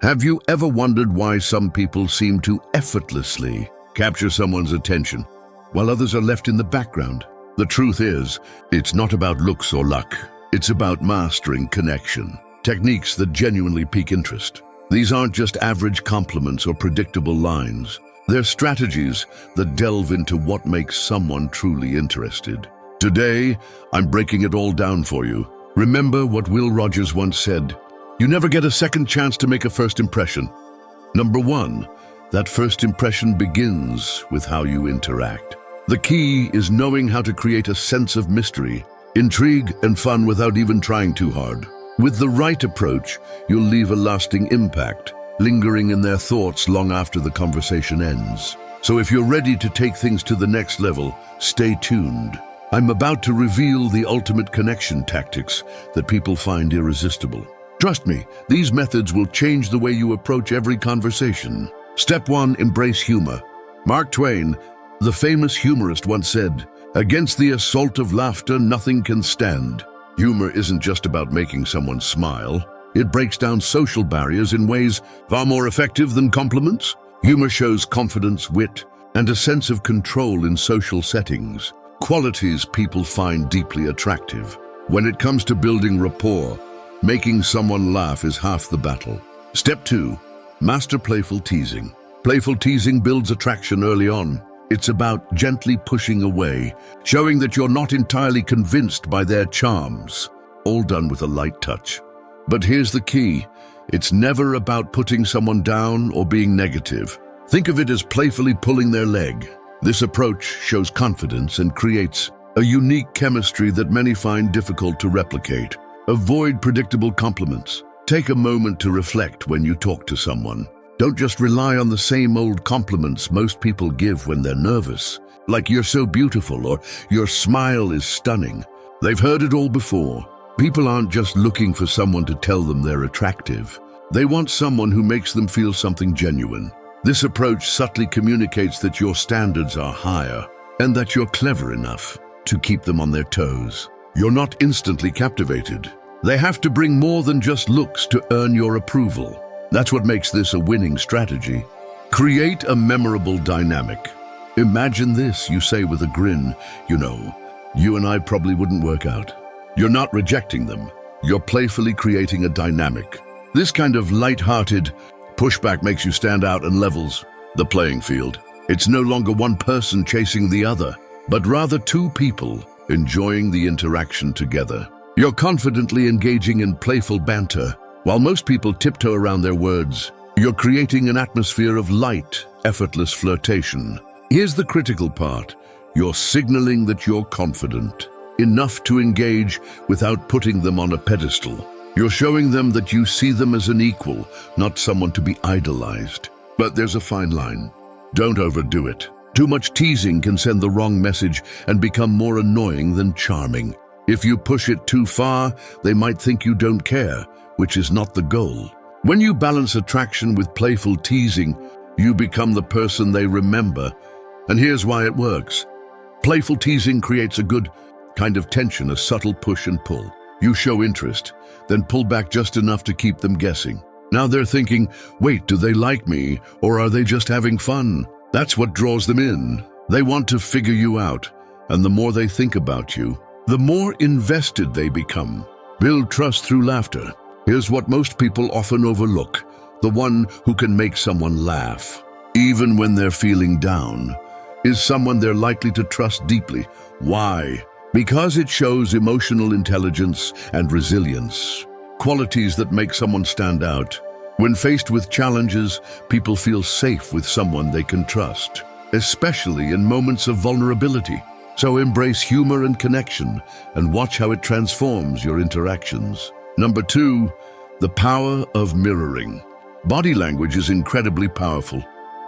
Have you ever wondered why some people seem to effortlessly capture someone's attention, while others are left in the background? The truth is, it's not about looks or luck. It's about mastering connection, techniques that genuinely pique interest. These aren't just average compliments or predictable lines. They're strategies that delve into what makes someone truly interested. Today, I'm breaking it all down for you. Remember what Will Rogers once said: you never get a second chance to make a first impression. Number one, that first impression begins with how you interact. The key is knowing how to create a sense of mystery, intrigue, and fun without even trying too hard. With the right approach, you'll leave a lasting impact, lingering in their thoughts long after the conversation ends. So if you're ready to take things to the next level, stay tuned. I'm about to reveal the ultimate connection tactics that people find irresistible. Trust me, these methods will change the way you approach every conversation. Step 1, embrace humor. Mark Twain, the famous humorist, once said, "Against the assault of laughter, nothing can stand." Humor isn't just about making someone smile. It breaks down social barriers in ways far more effective than compliments. Humor shows confidence, wit, and a sense of control in social settings, qualities people find deeply attractive. When it comes to building rapport, making someone laugh is half the battle. Step 2, master playful teasing. Playful teasing builds attraction early on. It's about gently pushing away, showing that you're not entirely convinced by their charms, all done with a light touch. But here's the key: it's never about putting someone down or being negative. Think of it as playfully pulling their leg. This approach shows confidence and creates a unique chemistry that many find difficult to replicate. Avoid predictable compliments. Take a moment to reflect when you talk to someone. Don't just rely on the same old compliments most people give when they're nervous, like "you're so beautiful" or "your smile is stunning." They've heard it all before. People aren't just looking for someone to tell them they're attractive. They want someone who makes them feel something genuine. This approach subtly communicates that your standards are higher and that you're clever enough to keep them on their toes. You're not instantly captivated. They have to bring more than just looks to earn your approval. That's what makes this a winning strategy. Create a memorable dynamic. Imagine this, you say with a grin, "You know, you and I probably wouldn't work out." You're not rejecting them. You're playfully creating a dynamic. This kind of light-hearted pushback makes you stand out and levels the playing field. It's no longer one person chasing the other, but rather two people enjoying the interaction together. You're confidently engaging in playful banter. While most people tiptoe around their words, you're creating an atmosphere of light, effortless flirtation. Here's the critical part: you're signaling that you're confident enough to engage without putting them on a pedestal. You're showing them that you see them as an equal, not someone to be idolized. But there's a fine line. Don't overdo it. Too much teasing can send the wrong message and become more annoying than charming. If you push it too far, they might think you don't care, which is not the goal. When you balance attraction with playful teasing, you become the person they remember. And here's why it works. Playful teasing creates a good kind of tension, a subtle push and pull. You show interest, then pull back just enough to keep them guessing. Now they're thinking, wait, do they like me, or are they just having fun? That's what draws them in. They want to figure you out, and the more they think about you, the more invested they become. Build trust through laughter. Here's what most people often overlook: the one who can make someone laugh, even when they're feeling down, is someone they're likely to trust deeply. Why? Because it shows emotional intelligence and resilience, qualities that make someone stand out. When faced with challenges, people feel safe with someone they can trust, especially in moments of vulnerability. So embrace humor and connection, and watch how it transforms your interactions. Number 2, the power of mirroring. Body language is incredibly powerful,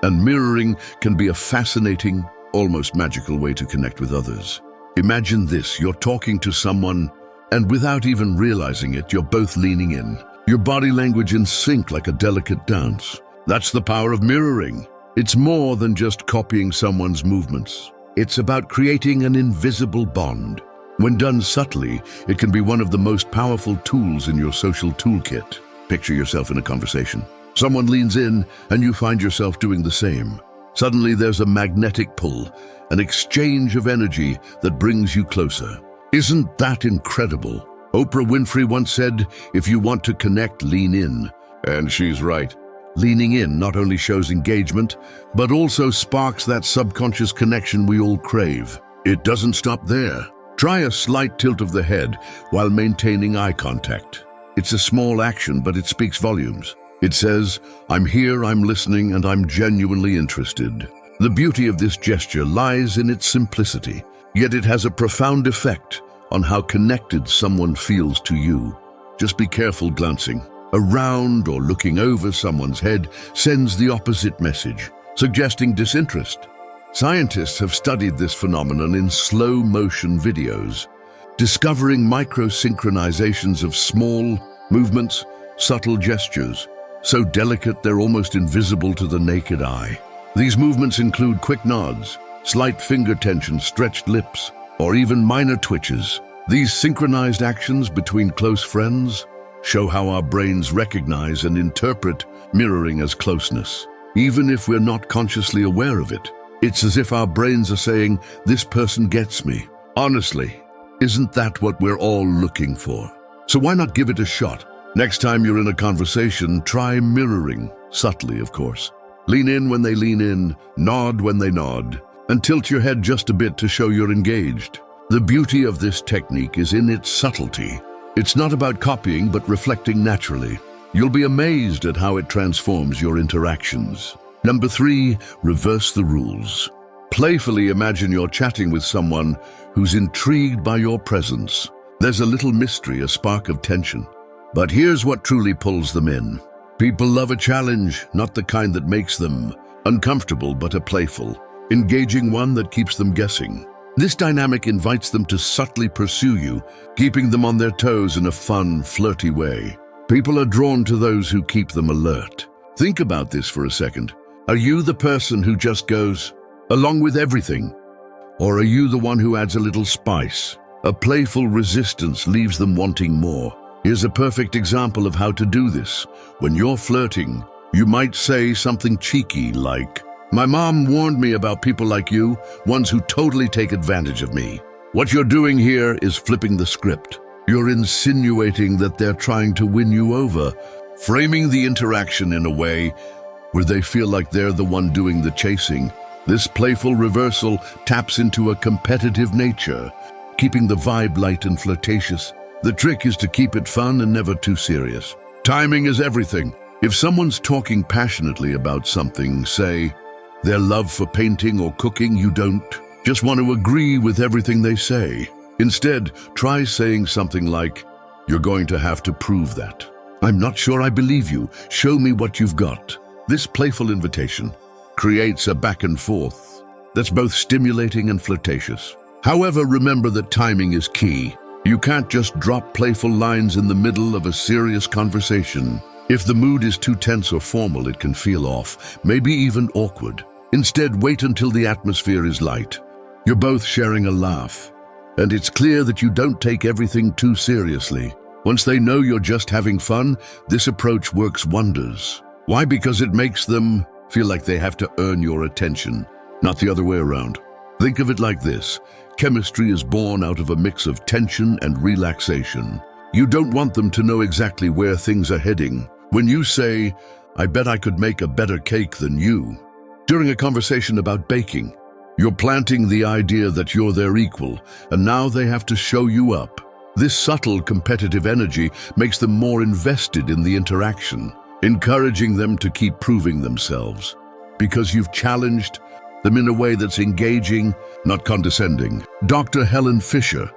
and mirroring can be a fascinating, almost magical way to connect with others. Imagine this: you're talking to someone, and without even realizing it, you're both leaning in. Your body language in sync like a delicate dance. That's the power of mirroring. It's more than just copying someone's movements. It's about creating an invisible bond. When done subtly, it can be one of the most powerful tools in your social toolkit. Picture yourself in a conversation. Someone leans in and you find yourself doing the same. Suddenly there's a magnetic pull, an exchange of energy that brings you closer. Isn't that incredible? Oprah Winfrey once said, "If you want to connect, lean in." And she's right. Leaning in not only shows engagement, but also sparks that subconscious connection we all crave. It doesn't stop there. Try a slight tilt of the head while maintaining eye contact. It's a small action, but it speaks volumes. It says, "I'm here, I'm listening, and I'm genuinely interested." The beauty of this gesture lies in its simplicity, yet it has a profound effect on how connected someone feels to you. Just be careful glancing around or looking over someone's head sends the opposite message, suggesting disinterest. Scientists have studied this phenomenon in slow-motion videos, discovering micro-synchronizations of small movements, subtle gestures, so delicate they're almost invisible to the naked eye. These movements include quick nods, slight finger tension, stretched lips, or even minor twitches. These synchronized actions between close friends show how our brains recognize and interpret mirroring as closeness. Even if we're not consciously aware of it, it's as if our brains are saying, "This person gets me." Honestly, isn't that what we're all looking for? So why not give it a shot? Next time you're in a conversation, try mirroring, subtly of course. Lean in when they lean in, nod when they nod, and tilt your head just a bit to show you're engaged. The beauty of this technique is in its subtlety. It's not about copying, but reflecting naturally. You'll be amazed at how it transforms your interactions. Number 3, reverse the rules. Playfully imagine you're chatting with someone who's intrigued by your presence. There's a little mystery, a spark of tension. But here's what truly pulls them in. People love a challenge, not the kind that makes them uncomfortable, but a playful, engaging one that keeps them guessing. This dynamic invites them to subtly pursue you, keeping them on their toes in a fun, flirty way. People are drawn to those who keep them alert. Think about this for a second. Are you the person who just goes along with everything? Or are you the one who adds a little spice? A playful resistance leaves them wanting more. Here's a perfect example of how to do this. When you're flirting, you might say something cheeky like, "My mom warned me about people like you, ones who totally take advantage of me." What you're doing here is flipping the script. You're insinuating that they're trying to win you over, framing the interaction in a way where they feel like they're the one doing the chasing. This playful reversal taps into a competitive nature, keeping the vibe light and flirtatious. The trick is to keep it fun and never too serious. Timing is everything. If someone's talking passionately about something, say, their love for painting or cooking, you don't just want to agree with everything they say. Instead, try saying something like, "You're going to have to prove that. I'm not sure I believe you. Show me what you've got." This playful invitation creates a back and forth that's both stimulating and flirtatious. However, remember that timing is key. You can't just drop playful lines in the middle of a serious conversation. If the mood is too tense or formal, it can feel off, maybe even awkward. Instead, wait until the atmosphere is light. You're both sharing a laugh, and it's clear that you don't take everything too seriously. Once they know you're just having fun, this approach works wonders. Why? Because it makes them feel like they have to earn your attention, not the other way around. Think of it like this. Chemistry is born out of a mix of tension and relaxation. You don't want them to know exactly where things are heading. When you say, "I bet I could make a better cake than you," during a conversation about baking, you're planting the idea that you're their equal, and now they have to show you up. This subtle competitive energy makes them more invested in the interaction, encouraging them to keep proving themselves, because you've challenged them in a way that's engaging, not condescending. Dr. Helen Fisher,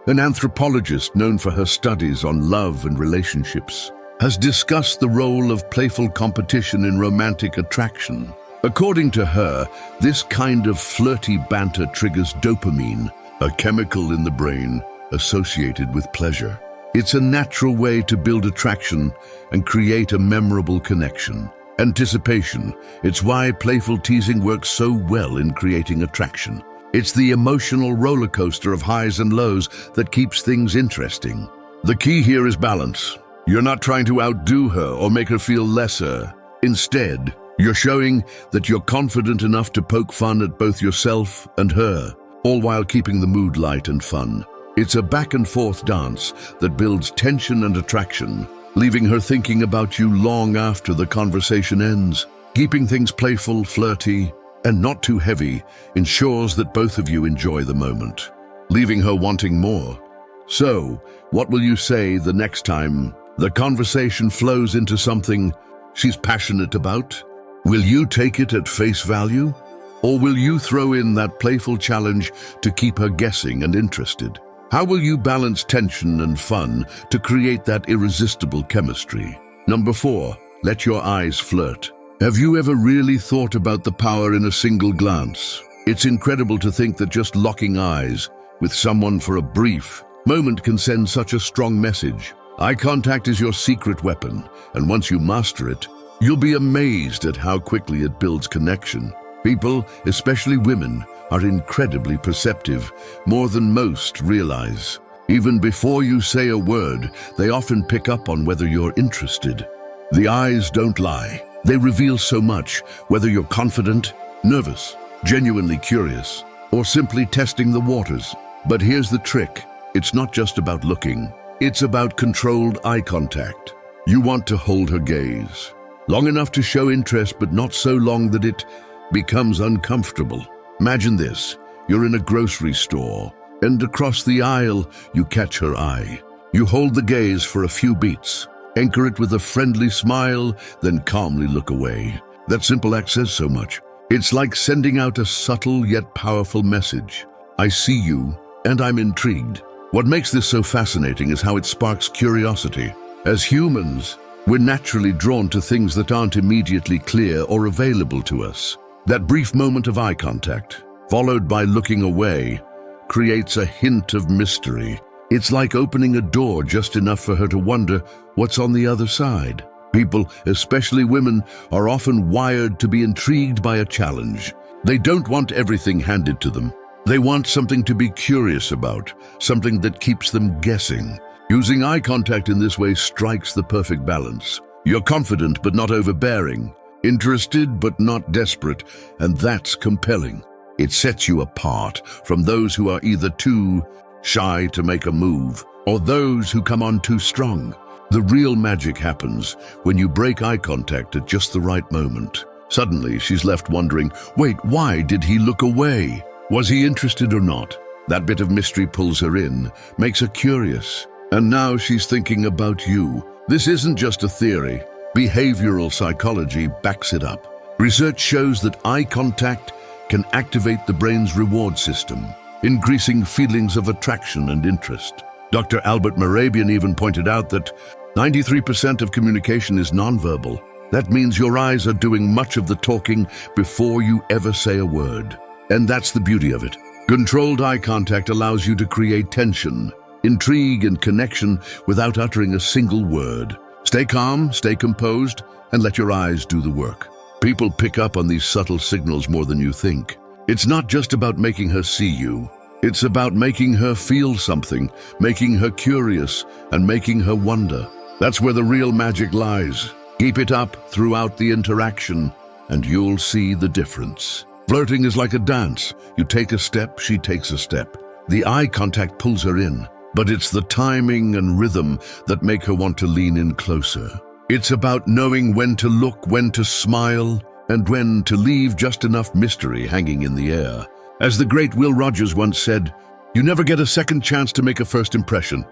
an anthropologist known for her studies on love and relationships, has discussed the role of playful competition in romantic attraction. According to her, this kind of flirty banter triggers dopamine, a chemical in the brain associated with pleasure. It's a natural way to build attraction and create a memorable connection. Anticipation. It's why playful teasing works so well in creating attraction. It's the emotional roller coaster of highs and lows that keeps things interesting. The key here is balance. You're not trying to outdo her or make her feel lesser. Instead, you're showing that you're confident enough to poke fun at both yourself and her, all while keeping the mood light and fun. It's a back-and-forth dance that builds tension and attraction, leaving her thinking about you long after the conversation ends. Keeping things playful, flirty, and not too heavy ensures that both of you enjoy the moment, leaving her wanting more. So, what will you say the next time the conversation flows into something she's passionate about? Will you take it at face value? Or will you throw in that playful challenge to keep her guessing and interested? How will you balance tension and fun to create that irresistible chemistry? Number 4, let your eyes flirt. Have you ever really thought about the power in a single glance? It's incredible to think that just locking eyes with someone for a brief moment can send such a strong message. Eye contact is your secret weapon, and once you master it, you'll be amazed at how quickly it builds connection. People, especially women, are incredibly perceptive, more than most realize. Even before you say a word, they often pick up on whether you're interested. The eyes don't lie. They reveal so much, whether you're confident, nervous, genuinely curious, or simply testing the waters. But here's the trick. It's not just about looking. It's about controlled eye contact. You want to hold her gaze long enough to show interest, but not so long that it becomes uncomfortable. Imagine this. You're in a grocery store, and across the aisle, you catch her eye. You hold the gaze for a few beats, anchor it with a friendly smile, then calmly look away. That simple act says so much. It's like sending out a subtle yet powerful message. I see you, and I'm intrigued. What makes this so fascinating is how it sparks curiosity. As humans, we're naturally drawn to things that aren't immediately clear or available to us. That brief moment of eye contact, followed by looking away, creates a hint of mystery. It's like opening a door just enough for her to wonder what's on the other side. People, especially women, are often wired to be intrigued by a challenge. They don't want everything handed to them. They want something to be curious about, something that keeps them guessing. Using eye contact in this way strikes the perfect balance. You're confident but not overbearing, interested but not desperate, and that's compelling. It sets you apart from those who are either too shy to make a move or those who come on too strong. The real magic happens when you break eye contact at just the right moment. Suddenly, she's left wondering, wait, why did he look away? Was he interested or not? That bit of mystery pulls her in, makes her curious. And now she's thinking about you. This isn't just a theory. Behavioral psychology backs it up. Research shows that eye contact can activate the brain's reward system, increasing feelings of attraction and interest. Dr. Albert Mehrabian even pointed out that 93% of communication is nonverbal. That means your eyes are doing much of the talking before you ever say a word. And that's the beauty of it. Controlled eye contact allows you to create tension, intrigue, and connection without uttering a single word. Stay calm, stay composed, and let your eyes do the work. People pick up on these subtle signals more than you think. It's not just about making her see you. It's about making her feel something, making her curious, and making her wonder. That's where the real magic lies. Keep it up throughout the interaction, and you'll see the difference. Flirting is like a dance. You take a step, she takes a step. The eye contact pulls her in, but it's the timing and rhythm that make her want to lean in closer. It's about knowing when to look, when to smile, and when to leave just enough mystery hanging in the air. As the great Will Rogers once said, you never get a second chance to make a first impression.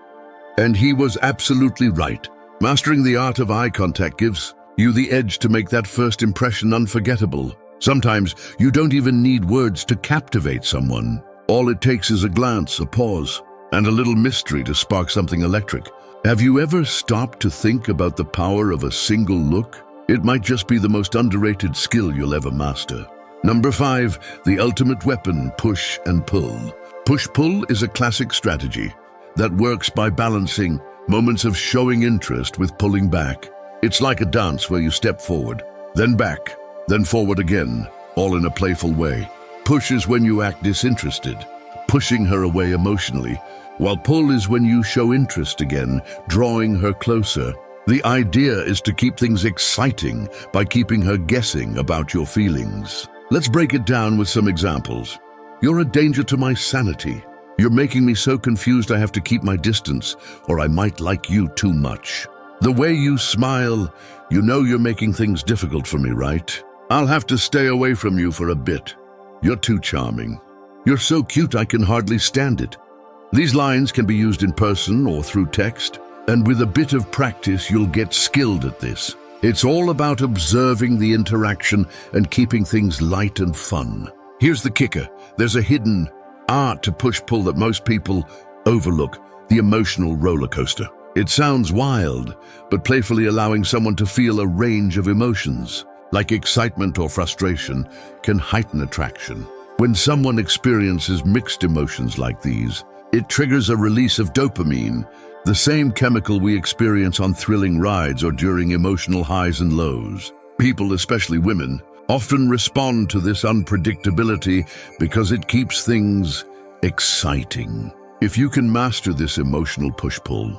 And he was absolutely right. Mastering the art of eye contact gives you the edge to make that first impression unforgettable. Sometimes you don't even need words to captivate someone. All it takes is a glance, a pause, and a little mystery to spark something electric. Have you ever stopped to think about the power of a single look? It might just be the most underrated skill you'll ever master. Number 5, the ultimate weapon, push and pull. Push-pull is a classic strategy that works by balancing moments of showing interest with pulling back. It's like a dance where you step forward, then back, then forward again, all in a playful way. Push is when you act disinterested, pushing her away emotionally, while pull is when you show interest again, drawing her closer. The idea is to keep things exciting by keeping her guessing about your feelings. Let's break it down with some examples. You're a danger to my sanity. You're making me so confused I have to keep my distance, or I might like you too much. The way you smile, you know you're making things difficult for me, right? I'll have to stay away from you for a bit. You're too charming. You're so cute I can hardly stand it. These lines can be used in person or through text, and with a bit of practice you'll get skilled at this. It's all about observing the interaction and keeping things light and fun. Here's the kicker. There's a hidden art to push-pull that most people overlook, the emotional roller coaster. It sounds wild, but playfully allowing someone to feel a range of emotions, like excitement or frustration, can heighten attraction. When someone experiences mixed emotions like these, it triggers a release of dopamine, the same chemical we experience on thrilling rides or during emotional highs and lows. People, especially women, often respond to this unpredictability because it keeps things exciting. If you can master this emotional push-pull,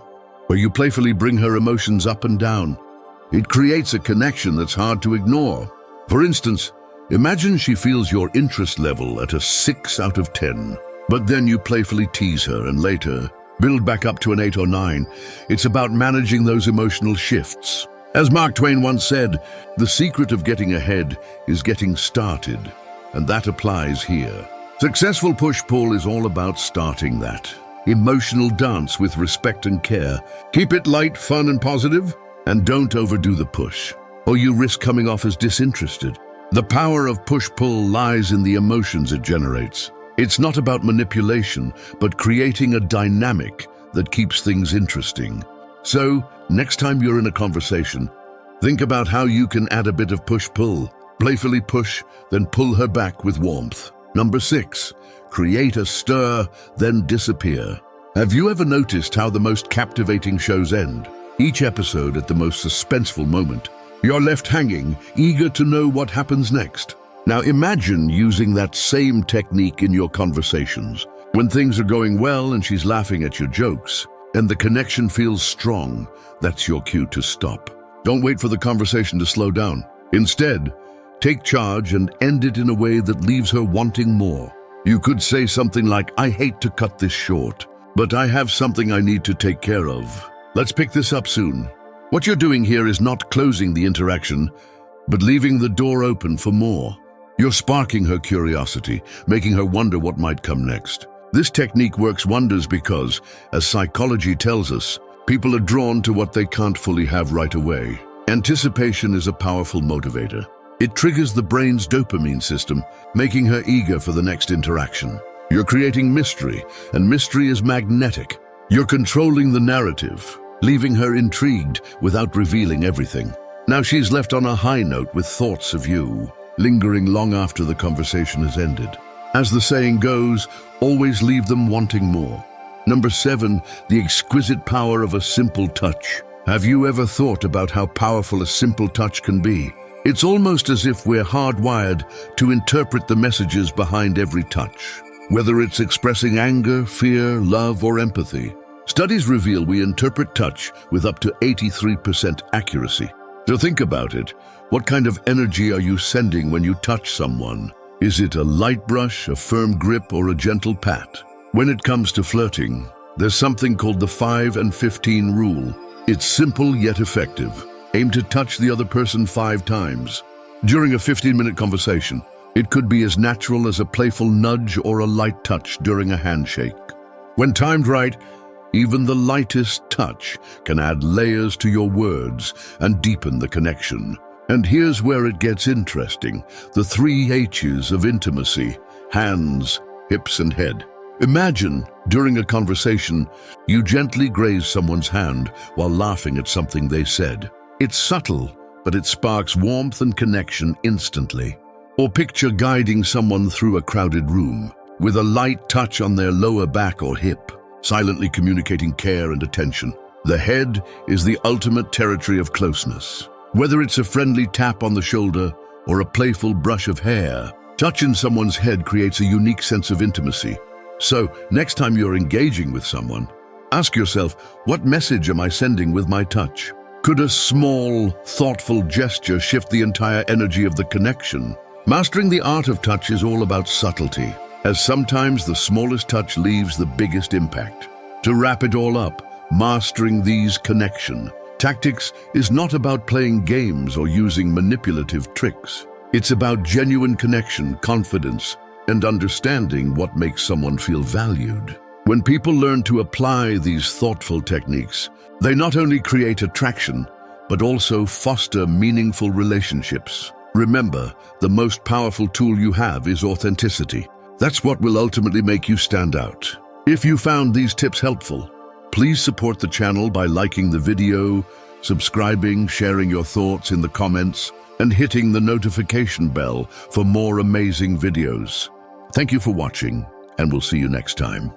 where you playfully bring her emotions up and down, it creates a connection that's hard to ignore. For instance, imagine she feels your interest level at a 6 out of 10, but then you playfully tease her and later build back up to an 8 or 9. It's about managing those emotional shifts. As Mark Twain once said, the secret of getting ahead is getting started, and that applies here. Successful push-pull is all about starting that emotional dance with respect and care. Keep it light, fun, and positive, and don't overdo the push, or you risk coming off as disinterested. The power of push-pull lies in the emotions it generates. It's not about manipulation, but creating a dynamic that keeps things interesting. So, next time you're in a conversation, think about how you can add a bit of push-pull. Playfully push, then pull her back with warmth. Number 6, create a stir, then disappear. Have you ever noticed how the most captivating shows end? Each episode at the most suspenseful moment. You're left hanging, eager to know what happens next. Now imagine using that same technique in your conversations. When things are going well and she's laughing at your jokes, and the connection feels strong, that's your cue to stop. Don't wait for the conversation to slow down. Instead, take charge and end it in a way that leaves her wanting more. You could say something like, "I hate to cut this short, but I have something I need to take care of. Let's pick this up soon." What you're doing here is not closing the interaction, but leaving the door open for more. You're sparking her curiosity, making her wonder what might come next. This technique works wonders because, as psychology tells us, people are drawn to what they can't fully have right away. Anticipation is a powerful motivator. It triggers the brain's dopamine system, making her eager for the next interaction. You're creating mystery, and mystery is magnetic. You're controlling the narrative, leaving her intrigued without revealing everything. Now she's left on a high note with thoughts of you, lingering long after the conversation has ended. As the saying goes, always leave them wanting more. Number 7, the exquisite power of a simple touch. Have you ever thought about how powerful a simple touch can be? It's almost as if we're hardwired to interpret the messages behind every touch, whether it's expressing anger, fear, love, or empathy. Studies reveal we interpret touch with up to 83% accuracy. So think about it. What kind of energy are you sending when you touch someone? Is it a light brush, a firm grip, or a gentle pat? When it comes to flirting, there's something called the 5 and 15 rule. It's simple yet effective. Aim to touch the other person 5 times. During a 15-minute conversation, it could be as natural as a playful nudge or a light touch during a handshake. When timed right, even the lightest touch can add layers to your words and deepen the connection. And here's where it gets interesting. The 3 H's of intimacy: hands, hips, and head. Imagine, during a conversation, you gently graze someone's hand while laughing at something they said. It's subtle, but it sparks warmth and connection instantly. Or picture guiding someone through a crowded room with a light touch on their lower back or hip, silently communicating care and attention. The head is the ultimate territory of closeness. Whether it's a friendly tap on the shoulder or a playful brush of hair, touching someone's head creates a unique sense of intimacy. So, next time you're engaging with someone, ask yourself, what message am I sending with my touch? Could a small, thoughtful gesture shift the entire energy of the connection? Mastering the art of touch is all about subtlety, as sometimes the smallest touch leaves the biggest impact. To wrap it all up, mastering these connection tactics is not about playing games or using manipulative tricks. It's about genuine connection, confidence, and understanding what makes someone feel valued. When people learn to apply these thoughtful techniques, they not only create attraction, but also foster meaningful relationships. Remember, the most powerful tool you have is authenticity. That's what will ultimately make you stand out. If you found these tips helpful, please support the channel by liking the video, subscribing, sharing your thoughts in the comments, and hitting the notification bell for more amazing videos. Thank you for watching, and we'll see you next time.